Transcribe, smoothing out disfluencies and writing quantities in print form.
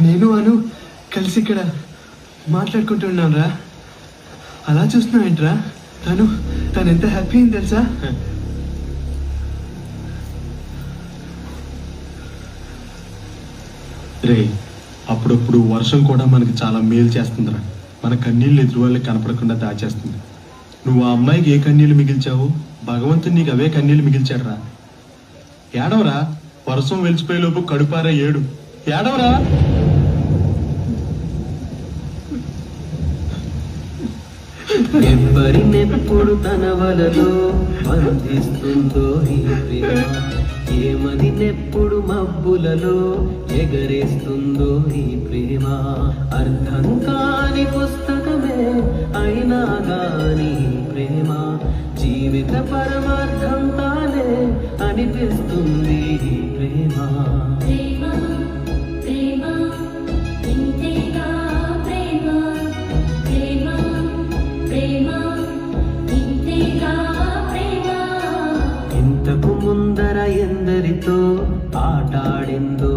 నేను అను కలిసి ఇక్కడ మాట్లాడుకుంటున్నాను రా. అలా చూస్తున్నావు ఏంట్రా? తను ఎంత హ్యాపీ అయింది తెలుసా? రే, అప్పుడప్పుడు వర్షం కూడా మనకి చాలా మేలు చేస్తుందిరా. మన కన్నీళ్ళు ఎదురు వాళ్ళకి కనపడకుండా దాచేస్తుంది. నువ్వు ఆ అమ్మాయికి ఏ కన్నీళ్ళు మిగిల్చావు, భగవంతుడు నీకు అవే కన్నీళ్ళు మిగిల్చాడురా. ఏడవరా, వర్షం వెలిచిపోయేలోపు కడుపారా ఏడు. ఏడవరా. ఎవరినెప్పుడు తన వలలో బంధిస్తుందో ఈ ప్రేమ, ఏమది నెప్పుడు మబ్బులలో ఎగరేస్తుందో ఈ ప్రేమ. అర్థం కాని పుస్తకమే అయినా గాని ప్రేమ జీవిత పరమార్థం తానే అనిపిస్తుంది ఈ ప్రేమ. ఇంతకు ముందర ఎందరితో ఆటాడిందో